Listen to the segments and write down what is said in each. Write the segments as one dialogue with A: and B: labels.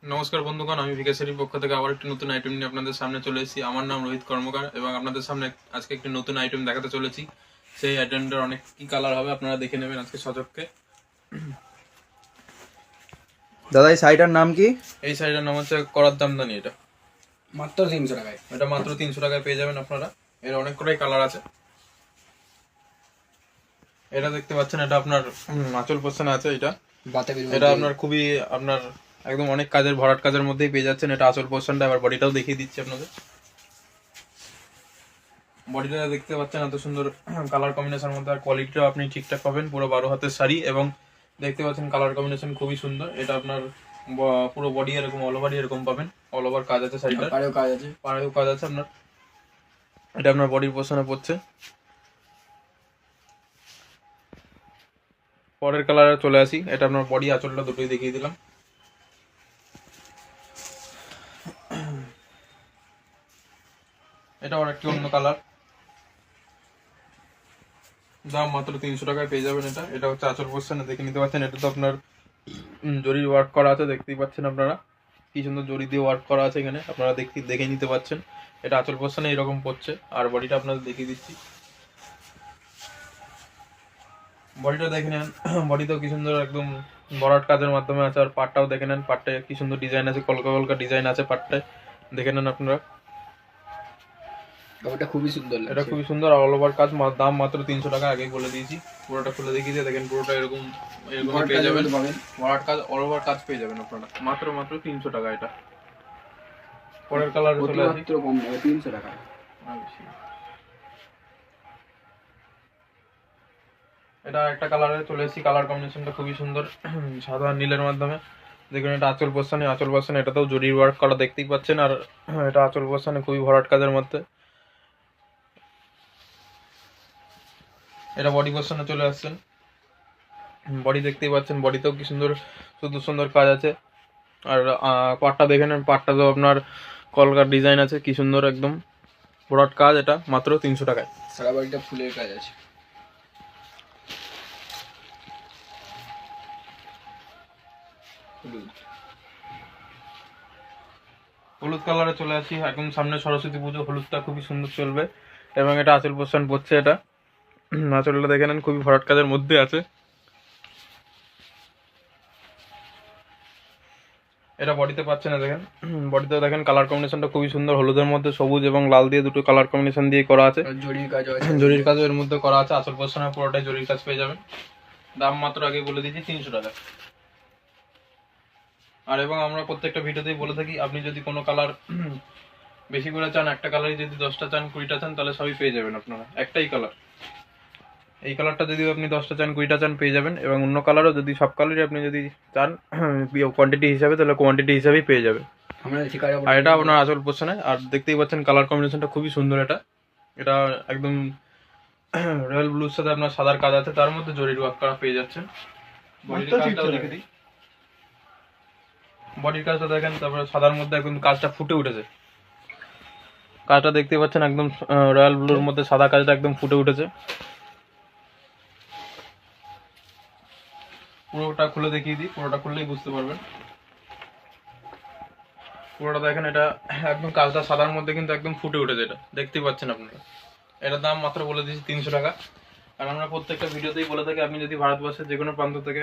A: নমস্কার বন্ধুগণ, আমি বিকাশের পক্ষ থেকে আবার একটি নতুন আইটেম নিয়ে আপনাদের সামনে চলে এসেছি। আমার নাম রোহিত কর্মকার এবং আপনাদের সামনে আজকে একটি নতুন আইটেম দেখাতে চলেছি। সেই আইটেমটার অনেক কি কালার হবে আপনারা দেখে নেবেন আজকে সচক্ষে।
B: দাদা এই শাড়িটার নাম কি?
A: এই শাড়িটার নাম হচ্ছে করার দামদানি। এটা
B: মাত্র 300 টাকায়।
A: এটা মাত্র 300 টাকায় পেয়ে যাবেন আপনারা। এর অনেক কটাই কালার আছে। এটা দেখতে পাচ্ছেন, এটা আপনার আঁচল পোর্শনে আছে। এটা আপনার খুবই আপনার একদম অনেক কাজের ভরাট কাজের মধ্যেই পেয়ে যাচ্ছেন। এটা আঁচল পোর্শনটা। এবার বডিটাও দেখিয়ে দিচ্ছি আপনাদের। বডিটা দেখতে পাচ্ছেন এত সুন্দর কালার কম্বিনেশনের মধ্যে, আর কোয়ালিটিটাও আপনি ঠিকঠাক পাবেন। পুরো 12 হাতের শাড়ি এবং দেখতে পাচ্ছেন কালার কম্বিনেশন খুবই সুন্দর। এটা আপনার পুরো বডি এরকম অল ওভার এরকম পাবেন। অল ওভার কাজ আছে শাড়িটার, পাড়েও কাজ আছে আপনার। এটা আপনার বডির পোর্শনে পড়ছে। পরের কালারে চলে আসি। এটা আপনার বডি আঁচলটা দুটোই দেখিয়ে দিলাম। এটা আর একটি অন্য কালার। দাম মাত্র 300 টাকায় পেয়ে যাবেন। এটা হচ্ছে আঁচল পোর্শনে, দেখে নিতে পাচ্ছেন। এটা তো আপনার জরির ওয়ার্ক করা আছে, দেখতেই পাচ্ছেন আপনারা কি সুন্দর জরি দিয়ে ওয়ার্ক করা আছে এখানে, আপনারা দেখে নিতে পাচ্ছেন। এটা আঁচল পোর্শনে এরকম পড়ছে। আর বডিটা আপনাদের দেখিয়ে দিচ্ছি। বডিটা দেখে নেন, বডিতেও কি সুন্দর একদম ভরাট কাজের মাধ্যমে আছে। আর পাটটাও দেখে নেন, পাটটায় কি সুন্দর ডিজাইন আছে, কলকা কলকা ডিজাইন আছে পাটটায়, দেখে নেন আপনারা।
B: এটা খুবই সুন্দর,
A: এটা খুবই সুন্দর। অল ওভার কাজ, দাম মাত্র 300 টাকা। আগেই বলে দিয়েছি। পুরোটা খুলে দেখিয়ে দিয়ে দেখেন, পুরোটা এরকম পেয়ে যাবেন। ভরাট কাজ, অল ওভার কাজ পেয়ে যাবেন আপনারা মাত্র 300 টাকা। এটা পরের কালার চলে আসি।
B: 300 টাকা।
A: এটা একটা কালারে চলে এসেছি। কালার কম্বিনেশনটা খুবই সুন্দর, সাদা নীলের মাধ্যমে। দেখুন এটা আঁচল পোর্শনে এটাতেও জরির ওয়ার্ক করা দেখতেই পাচ্ছেন। আর এটা আঁচল পোর্শনে খুবই ভরাট কাজের মধ্যে। এটা বডি পোর্শনে চলে আসছেন। বডি দেখতেই পাচ্ছেন, বডিতেও কি সুন্দর সুন্দর কাজ আছে। আর পাটটা দেখে নেন, পাটটাতেও আপনার কলকার ডিজাইন আছে, কি সুন্দর একদম ভরাট কাজ। এটা মাত্র 300 টাকায়।
B: সারা বাড়িটা ফুলের কাজ আছে।
A: হলুদ কালারে চলে আসি। এখন সামনে সরস্বতী পুজো, হলুদটা খুবই সুন্দর চলবে। এবং এটা আঁচল পোর্শন পড়ছে। এটা আঁচলটা দেখে নেন, খুবই ভরাট কাজের মধ্যে আছে। এটা বডিতে পাচ্ছে না, দেখেন বডিতে দেখেন কালার কম্বিনেশনটা খুবই সুন্দর। হলুদের মধ্যে সবুজ এবং লাল দিয়ে দুটো কালার কম্বিনেশন দিয়ে করা আছে। জরির কাজও এর মধ্যে করা আছে। আঁচল পোর্শনে পুরোটাই জরির কাজ পেয়ে যাবেন। দাম মাত্র আগে বলে দিয়েছি 300 টাকা। আর এবং আমরা প্রত্যেকটা ভিডিওতেই বলে থাকি, আপনি যদি কোনো কালার বেশি করে চান, একটা কালারই যদি 10টা চান 20টা চান, তাহলে সবই পেয়ে যাবেন আপনারা। একটাই কালার, এই কালারটা যদি আপনি 10টা চান 20টা চান পেয়ে যাবেন। এবং অন্য কালারও যদি সব কালারই আপনি যদি চান কোয়ান্টিটি হিসাবে, তাহলে কোয়ান্টিটি হিসাবেই পেয়ে যাবেন। আর এটা আপনার আঁচল পোর্শনে। আর দেখতেই পাচ্ছেন কালার কম্বিনেশনটা খুবই সুন্দর। এটা একদম রয়্যাল ব্লুর সাথে আপনার সাদার কাজ আছে, তার মধ্যে জরির ওয়ার্ক করা পেয়ে যাচ্ছেন। বডির কাজটাও দেখে দিই। বডির কাজটা দেখেন, তারপরে সাদার মধ্যে একদম কাজটা ফুটে উঠেছে। কাজটা দেখতে পাচ্ছেন, একদম রয়্যাল ব্লুর মধ্যে সাদা কাজটা একদম ফুটে উঠেছে। পুরোটা খুলে দেখিয়ে দিই, পুরোটা খুললেই বুঝতে পারবেন। পুরোটা দেখেন, এটা একদম কাজটা সাদার মধ্যে কিন্তু একদম ফুটে উঠেছে। এটা দেখতেই পাচ্ছেন আপনারা। এটার দাম মাত্র বলে দিয়েছি 300 টাকা। আর আমরা প্রত্যেকটা ভিডিওতেই বলে থাকি, আপনি যদি ভারতবর্ষের যে কোনো প্রান্ত থেকে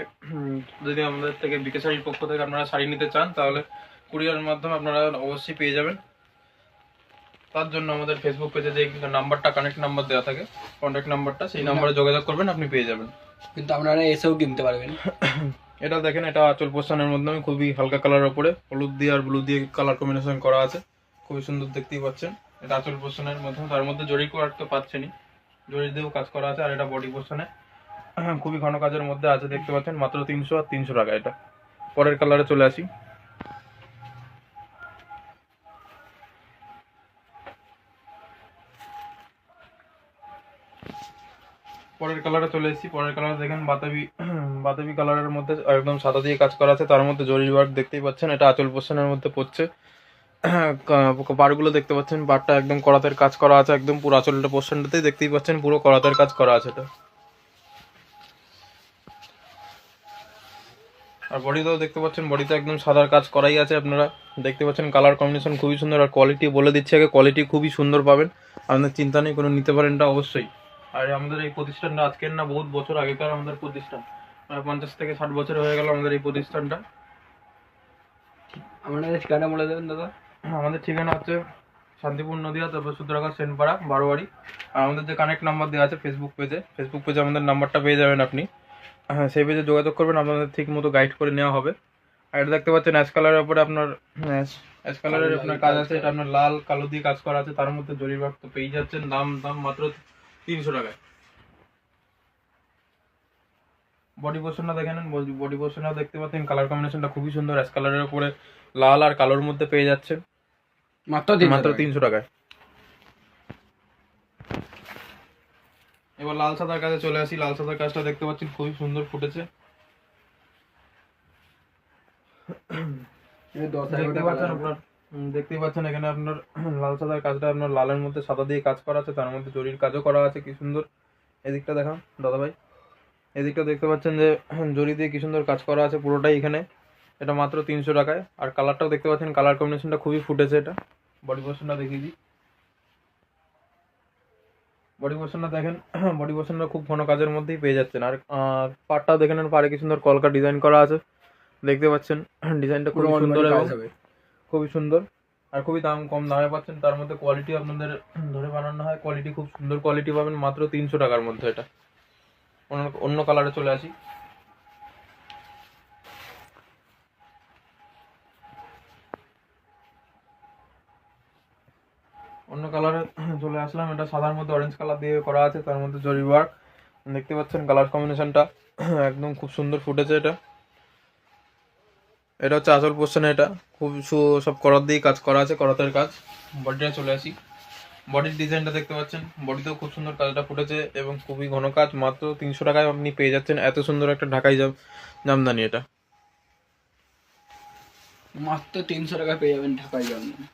A: যদি আমাদের থেকে বিকে শাড়ির পক্ষ থেকে আপনারা শাড়ি নিতে চান, তাহলে কুরিয়ারের মাধ্যমে আপনারা অবশ্যই পেয়ে যাবেন। তার জন্য আমাদের ফেসবুক পেজে যে নাম্বারটা, কানেক্ট নাম্বার দেওয়া থাকে, কন্ট্যাক্ট নাম্বারটা, সেই নাম্বারে যোগাযোগ করবেন, আপনি পেয়ে যাবেন।
B: কিন্তু আপনারা এসেও কিনতে পারবেন।
A: এটা দেখেন, এটা আঁচল পোর্শনের মাধ্যমে খুবই হালকা কালারের উপরে হলুদ দিয়ে আর ব্লু দিয়ে কালার কম্বিনেশন করা আছে, খুবই সুন্দর দেখতেই পাচ্ছেন। এটা আঁচল পোর্শনের মাধ্যমে, তার মধ্যে জরি ওয়ার্ক তো পাচ্ছেনই, জরি দিয়েও কাজ করা আছে। আর এটা বডি পোর্শনে খুবই ঘন কাজের মধ্যে আছে, দেখতে পাচ্ছেন। মাত্র 300 আর 300 টাকা এটা। পরের কালারে চলে আসি। পরের কালারে চলে এসেছি। পরের কালার দেখেন বাতাবি কালারের মধ্যে একদম সাদা দিয়ে কাজ করা আছে, তার মধ্যে জরি ওয়ার্ক দেখতেই পাচ্ছেন। এটা আঁচল পোর্শনের মধ্যে পড়ছে। পাড়গুলো দেখতে পাচ্ছেন, পাড়টা একদম করাতের কাজ করা আছে, একদম পুরো আঁচলটা পোর্শনটাতেই দেখতেই পাচ্ছেন পুরো করাতের কাজ করা আছে। এটা আর বডিতেও দেখতে পাচ্ছেন, বডিতে একদম সাদার কাজ করাই আছে। আপনারা দেখতে পাচ্ছেন কালার কম্বিনেশন খুবই সুন্দর। আর কোয়ালিটি বলে দিচ্ছি আগে, কোয়ালিটি খুবই সুন্দর পাবেন, আপনার চিন্তা নেই, কোনো নিতে পারেন এটা অবশ্যই। আর আমাদের এই প্রতিষ্ঠানটা আজকের না, বহুত বছর আগেকার আমাদের প্রতিষ্ঠান, 50 থেকে 60 বছর হয়ে গেল আমাদের এই প্রতিষ্ঠানটা।
B: আপনাদের ঠিকানা বলে দেবেন দাদা।
A: আমাদের ঠিকানা হচ্ছে শান্তিপুর নদিয়া, তারপর সূত্রাঘাট সেনপাড়া বারোয়ারি। আর আমাদের যে কানেক্ট নাম্বার দেওয়া আছে ফেসবুক পেজে আমাদের নাম্বারটা পেয়ে যাবেন আপনি। হ্যাঁ, সেই পেজে যোগাযোগ করবেন, আপনাদের ঠিক মতো গাইড করে নেওয়া হবে। আর এটা দেখতে পাচ্ছেন অ্যাশ কালারের উপরে আপনার অ্যাশ কালারের আপনার কাজ আছে, এটা আপনার লাল কালো দিয়ে কাজ করা আছে, তার মধ্যে জরির ওয়ার্ক তো পেয়ে যাচ্ছেন। দাম মাত্র 300 টাকায়। বডি পোর্শনটা দেখে নেন, বডি পোর্শনটা দেখতে পাচ্ছেন কালার কম্বিনেশনটা খুবই সুন্দর, অ্যাশ কালারের উপরে লাল আর কালোর মধ্যে পেয়ে যাচ্ছেন
B: মাত্র
A: মাত্র 300 টাকায়। এবার লাল সাদার কাজে চলে আসি। লাল সাদার কাজটা দেখতে পাচ্ছেন খুবই সুন্দর ফুটেছে। দেখতেই পাচ্ছেন এখানে আপনার লাল সাদার কাজটা, আপনার লালের মধ্যে সাদা দিয়ে কাজ করা আছে, তার মধ্যে জরির কাজও করা আছে, কি সুন্দর। এদিকটা দেখান দাদা ভাই, এদিকটা দেখতে পাচ্ছেন যে জরি দিয়ে কি সুন্দর কাজ করা আছে পুরোটাই এখানে। এটা মাত্র 300 টাকায়। আর কালারটাও দেখতে পাচ্ছেন, কালার কম্বিনেশনটা খুবই ফুটেছে। এটা বডি পোর্শনটা দেখিয়ে দিই। বডি পোর্শনটা দেখেন, বডি পোর্শনটা খুব ঘন কাজের মধ্যেই পেয়ে যাচ্ছেন। আর পাড়টাও দেখে নেন, পাড়ে কি সুন্দর কলকা ডিজাইন করা আছে, দেখতে পাচ্ছেন ডিজাইনটা খুবই সুন্দর এবং খুবই সুন্দর। আর খুবই কম দামে পাচ্ছেন, তার মধ্যে কোয়ালিটি আপনাদের ধরে বানানো হয়, কোয়ালিটি খুব সুন্দর কোয়ালিটি পাবেন মাত্র 300 টাকার মধ্যে। এটা অন্য কালারে চলে আসি। অন্য কালারে চলে আসলাম। এটা সাদার মধ্যে অরেঞ্জ কালার দিয়ে করা আছে, তার মধ্যে জরি ওয়ার্ক দেখতে পাচ্ছেন। কালার কম্বিনেশনটা একদম খুব সুন্দর ফুটেছে। এটা হচ্ছে আঁচল পোর্শনে, এটা খুব সব করাত দিয়ে কাজ করা আছে, করাতের কাজ। বডিটা চলে আসি। বডির ডিজাইনটা দেখতে পাচ্ছেন, বডিতেও খুব সুন্দর কাজটা ফুটেছে এবং খুবই ঘন কাজ। মাত্র 300 টাকায় আপনি পেয়ে যাচ্ছেন এত সুন্দর একটা ঢাকাই জামদানি। এটা
B: মাত্র 300 টাকা পেয়ে যাবেন ঢাকাই জামদানি।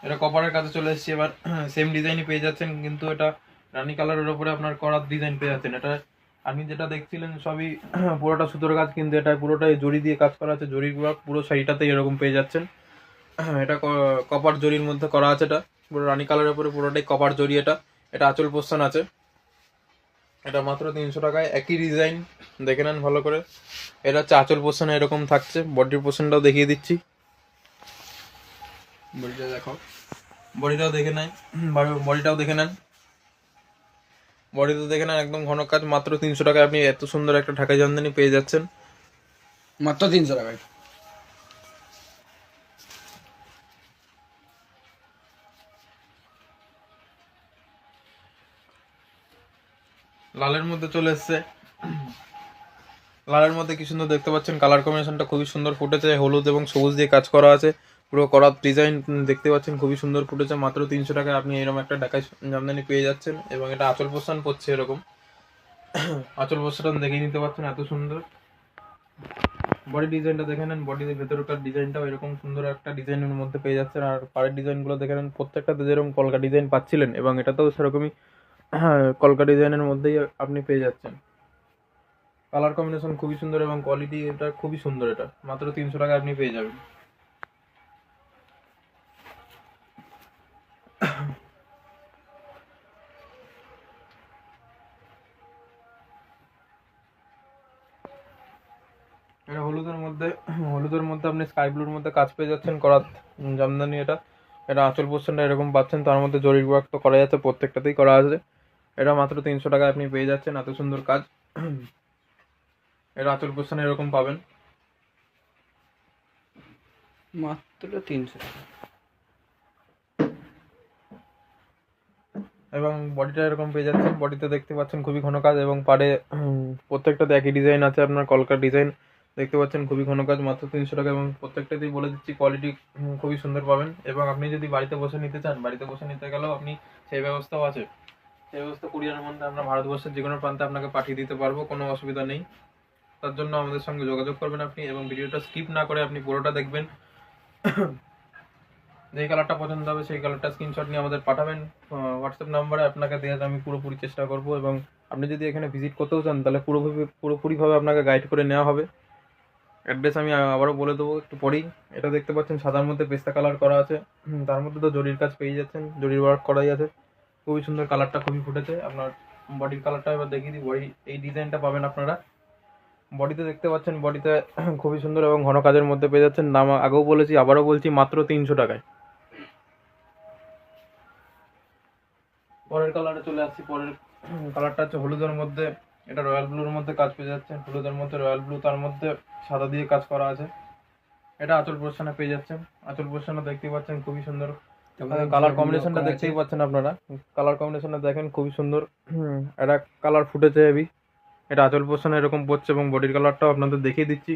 A: এটা কপারের কাজে চলে এসেছি। এবার সেম ডিজাইনই পেয়ে যাচ্ছেন, কিন্তু এটা রানী কালারের উপরে আপনার করাত ডিজাইন পেয়ে যাচ্ছেন। এটা আপনি যেটা দেখছিলেন সবই পুরোটা সুতোর কাজ, কিন্তু এটা পুরোটাই জরি দিয়ে কাজ করা আছে। জরির পুরো শাড়িটাতেই এরকম পেয়ে যাচ্ছেন। এটা কপার জরির মধ্যে করা আছে। এটা পুরো রানী কালারের উপরে পুরোটাই কপার জরি। এটা আঁচল পোর্শন আছে। এটা মাত্র 300 টাকায়। একই ডিজাইন দেখে নেন ভালো করে। এটা হচ্ছে আঁচল পোর্শনে এরকম থাকছে। বডির পোর্শনটাও দেখিয়ে দিচ্ছি,
B: বডিটা দেখো,
A: বডিটাও দেখে নেন, বডিটাও দেখে নেন, বডিতে দেখে নেন একদম ঘন কাজ। মাত্র 300 টাকায় আপনি এত সুন্দর একটা ঢাকাই জামদানি পেয়ে যাচ্ছেন
B: মাত্র 300 টাকায়।
A: লালের মধ্যে চলে এসছে। লালের মধ্যে কি সুন্দর দেখতে পাচ্ছেন, কালার কম্বিনেশনটা খুবই সুন্দর ফুটেছে। হলুদ এবং সবুজ দিয়ে কাজ করা আছে, পুরো করাত ডিজাইন দেখতে পাচ্ছেন, খুবই সুন্দর ফুটেছে। মাত্র 300 টাকায় আপনি এরকম একটা ঢাকাই জামদানি পেয়ে যাচ্ছেন। এবং এটা আঁচল পোর্শন পড়ছে এরকম, আঁচল পোর্শন দেখে নিতে পারছেন এত সুন্দর। বডি ডিজাইনটা দেখে নেন, বডির ভেতরকার ডিজাইনটাও এরকম সুন্দর একটা ডিজাইনের মধ্যে পেয়ে যাচ্ছেন। আর পাড়ের ডিজাইনগুলো দেখে নেন, প্রত্যেকটাতে যেরকম কলকা ডিজাইন পাচ্ছিলেন এবং এটাতেও সেরকমই কলকা ডিজাইনের মধ্যেই আপনি পেয়ে যাচ্ছেন। কালার কম্বিনেশন খুবই সুন্দর এবং কোয়ালিটি এটা খুবই সুন্দর। এটা মাত্র 300 টাকায় আপনি পেয়ে যাবেন। এটা হলুদের মধ্যে আপনি স্কাই ব্লুর মধ্যে কাজ পেয়ে যাচ্ছেন, করাত জামদানি। এটা আঁচল পোর্শনটা এরকম পাচ্ছেন, তার মধ্যে জরির ওয়ার্ক তো করা যাচ্ছে, প্রত্যেকটাতেই করা আছে। এটা মাত্র 300 টাকায় আপনি পেয়ে যাচ্ছেন এত সুন্দর কাজ। এটা আঁচল পোর্শনে এরকম পাবেন
B: মাত্র 300 টাকা।
A: এবং বডিটা এরকম পেয়ে যাচ্ছেন। বডিতে দেখতে পাচ্ছেন খুবই ঘন কাজ এবং পাড়ে প্রত্যেকটাতে একই ডিজাইন আছে, আপনার কলকার ডিজাইন দেখতে পাচ্ছেন, খুবই ঘন কাজ। মাত্র 300 টাকা এবং প্রত্যেকটাতেই বলে দিচ্ছি কোয়ালিটি খুবই সুন্দর পাবেন। এবং আপনি যদি বাড়িতে বসে নিতে চান, বাড়িতে বসে নিতে গেলেও আপনি সেই ব্যবস্থাও আছে। সেই ব্যবস্থা কুরিয়ারের মধ্যে আমরা ভারতবর্ষের যে কোনো প্রান্তে আপনাকে পাঠিয়ে দিতে পারবো, কোনো অসুবিধা নেই। তার জন্য আমাদের সঙ্গে যোগাযোগ করবেন আপনি, এবং ভিডিওটা স্কিপ না করে আপনি পুরোটা দেখবেন। যেই কালারটা পছন্দ হবে সেই কালারটা স্ক্রিনশট নিয়ে আমাদের পাঠাবেন হোয়াটসঅ্যাপ নাম্বারে। আপনাকে দেওয়ার আমি পুরোপুরি চেষ্টা করব এবং আপনি যদি এখানে ভিজিট করতেও চান তাহলে পুরোপুরিভাবে আপনাকে গাইড করে নেওয়া হবে। অ্যাড্রেস আমি আবারও বলে দেবো একটু পরেই। এটা দেখতে পাচ্ছেন সাদার মধ্যে পেস্তা কালার করা আছে, তার মধ্যে তো জরির কাজ পেয়ে যাচ্ছেন, জরির ওয়ার্ক করাই আছে। খুবই সুন্দর, কালারটা খুবই ফুটেছে। আপনার বডির কালারটা এবার দেখিয়ে দিই। বডি এই ডিজাইনটা পাবেন আপনারা। বডিতে দেখতে পাচ্ছেন, বডিতে খুবই সুন্দর এবং ঘন কাজের মধ্যে পেয়ে যাচ্ছেন। দাম আগেও বলেছি, আবারও বলছি, মাত্র 300 টাকায়। পরের কালারে চলে আসছি। পরের কালারটা হচ্ছে হলুদের মধ্যে, এটা রয়্যাল ব্লুর মধ্যে কাজ পেয়ে যাচ্ছেন। হলুদের মধ্যে রয়্যাল ব্লু, তার মধ্যে সাদা দিয়ে কাজ করা আছে। এটা আঁচল পোর্শনে পেয়ে যাচ্ছেন। আঁচল পোর্শনে দেখতেই পাচ্ছেন খুবই সুন্দর কালার কম্বিনেশনটা দেখতেই পাচ্ছেন আপনারা। কালার কম্বিনেশনটা দেখেন খুবই সুন্দর। এটা কালার ফুটেছে হেভি। এটা আঁচল পোর্শনে এরকম পড়ছে এবং বডির কালারটাও আপনাদের দেখিয়ে দিচ্ছি।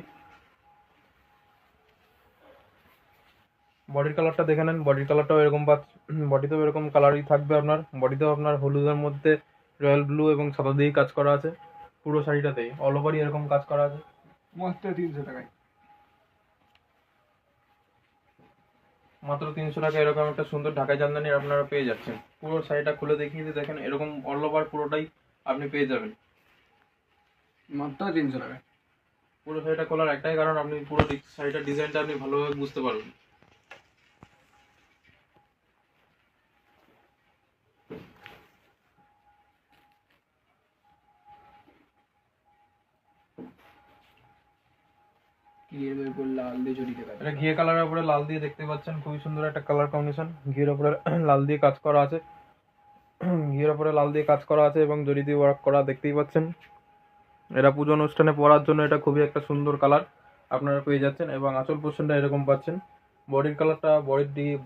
A: বডির কালারটা দেখে নেন। বডির কালারটাও এরকম বডিতেও এরকম কালারই থাকবে আপনার। বডিতেও আপনার হলুদের মধ্যে রয়্যাল ব্লু এবং সাদা দিয়ে কাজ করা আছে। পুরো শাড়িটাতেই অল ওভারই এরকম কাজ করা আছে।
B: মাত্র 300 টাকায়।
A: মাত্র 300 টাকা এরকম একটা সুন্দর ঢাকাই জামদানি আপনারা পেয়ে যাচ্ছেন। পুরো শাড়িটা খুলে দেখিয়ে দিয়ে দেখেন, এরকম অল ওভার পুরোটাই আপনি পেয়ে যাবেন
B: মাত্র 300 টাকায়।
A: পুরো শাড়িটা খোলার একটাই কারণ, আপনি পুরো শাড়িটার ডিজাইনটা আপনি ভালোভাবে বুঝতে পারবেন।
B: ঘিয়ের উপর লাল দিয়ে জড়িয়ে কাজ।
A: এটা ঘিয়ে কালারের উপরে লাল দিয়ে দেখতে পাচ্ছেন, খুবই সুন্দর একটা কালার কম্বিনেশন। ঘিয়ের উপরে লাল দিয়ে কাজ করা আছে, ঘিয়ের উপরে লাল দিয়ে কাজ করা আছে এবং জরি দিয়ে ওয়ার্ক করা দেখতেই পাচ্ছেন। এটা পুজো অনুষ্ঠানে পরার জন্য এটা খুবই একটা সুন্দর কালার আপনারা পেয়ে যাচ্ছেন। এবং আঁচল পোর্শনটা এরকম পাচ্ছেন। বডির কালারটা,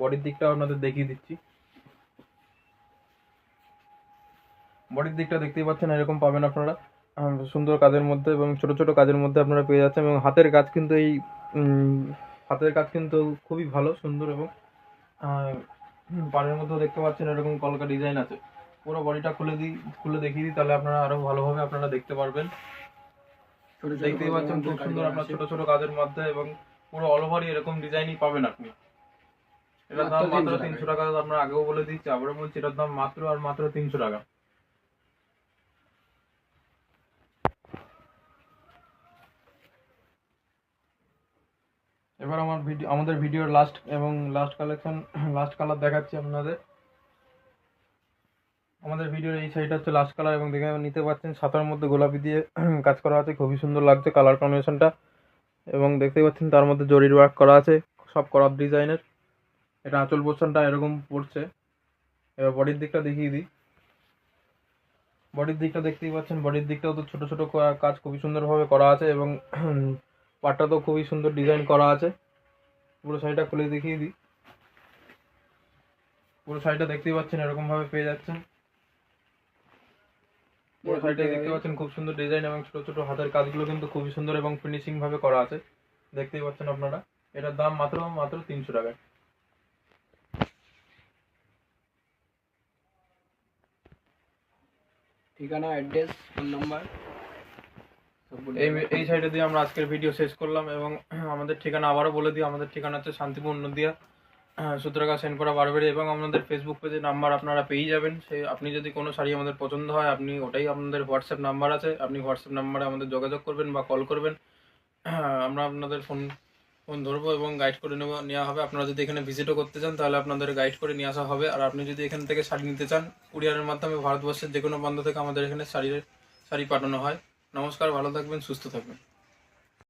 A: বডির দিকটা আপনাদের দেখিয়ে দিচ্ছি। বডির দিকটা দেখতেই পাচ্ছেন, এরকম পাবেন আপনারা সুন্দর কাজের মধ্যে এবং ছোট ছোট কাজের মধ্যে আপনারা পেয়ে যাচ্ছেন। এবং হাতের কাজ কিন্তু হাতের কাজ কিন্তু খুবই ভালো, সুন্দর। এবং পাড়ের মধ্যেও দেখতে পাচ্ছেন এরকম কলকা ডিজাইন আছে। পুরো বডিটা খুলে দেখিয়ে দিই, তাহলে আপনারা আরো ভালোভাবে আপনারা দেখতে পারবেন। দেখতেই পাচ্ছেন খুব সুন্দর আপনার ছোট ছোট কাজের মধ্যে এবং পুরো অল ওভারই এরকম ডিজাইনই পাবেন আপনি। এটার দাম মাত্র 300 টাকা। আমরা আগেও বলে দিচ্ছি, আবারও বলছি, এটার দাম মাত্র 300 টাকা। এবার আমাদের ভিডিওর লাস্ট কালার দেখাচ্ছি আপনাদের। আমাদের ভিডিওর এই সাইডটা হচ্ছে লাস্ট কালার এবং দেখে নিতে পাচ্ছেন সাদার মধ্যে গোলাপি দিয়ে কাজ করা আছে। খুবই সুন্দর লাগছে কালার কম্বিনেশনটা। এবং দেখতে পাচ্ছেন তার মধ্যে জরির ওয়ার্ক করা আছে, সব করাত ডিজাইনের। এটা আঁচল পোর্শনটা এরকম পড়ছে। এবার বডির দিকটা দেখিয়ে দিই। বডির দিকটা দেখতেই পাচ্ছেন, বডির দিকটাও তো ছোট ছোট কাজ খুবই সুন্দরভাবে করা আছে এবং পাটটাতেও খুবই সুন্দর ডিজাইন করা আছে। পুরো শাড়িটা খুলে দেখিয়ে দিই। পুরো শাড়িটা দেখতেই পাচ্ছেন এরকম ভাবে পেয়ে যাচ্ছেন। পুরো শাড়িটা দেখতে পাচ্ছেন খুব সুন্দর ডিজাইন এবং ছোট ছোট হাতের কাজগুলো কিন্তু খুবই সুন্দর এবং ফিনিশিং ভাবে করা আছে, দেখতেই পাচ্ছেন আপনারা। এটার দাম মাত্র 300 টাকা।
B: ঠিকানা, অ্যাড্রেস, ফোন নাম্বার
A: এই সাইডে দিয়ে আমরা আজকের ভিডিও শেষ করলাম। এবং আমাদের ঠিকানা আবারও বলে দিই। আমাদের ঠিকানা হচ্ছে শান্তিপুর নদিয়া, সুতরাগা সেনপাড়া বারবাড়ি। এবং আমাদের ফেসবুক পেজের নাম্বার আপনারা পেয়ে যাবেন। আপনি যদি কোনো শাড়ি আমাদের পছন্দ হয়, আপনি ওটাই আপনাদের হোয়াটসঅ্যাপ নাম্বার আছে, আপনি হোয়াটসঅ্যাপ নাম্বারে আমাদের যোগাযোগ করবেন বা কল করবেন। আমরা আপনাদের ফোন ধরবো এবং গাইড করে নেওয়া হবে। আপনারা যদি এখানে ভিজিটও করতে চান তাহলে আপনাদের গাইড করে নিয়ে আসা হবে। আর আপনি যদি এখান থেকে শাড়ি নিতে চান, কুরিয়ারের মাধ্যমে ভারতবর্ষের যে কোনো প্রান্ত থেকে আমাদের এখানে শাড়ি পাঠানো হয়। নমস্কার, ভালো থাকবেন, সুস্থ থাকবেন।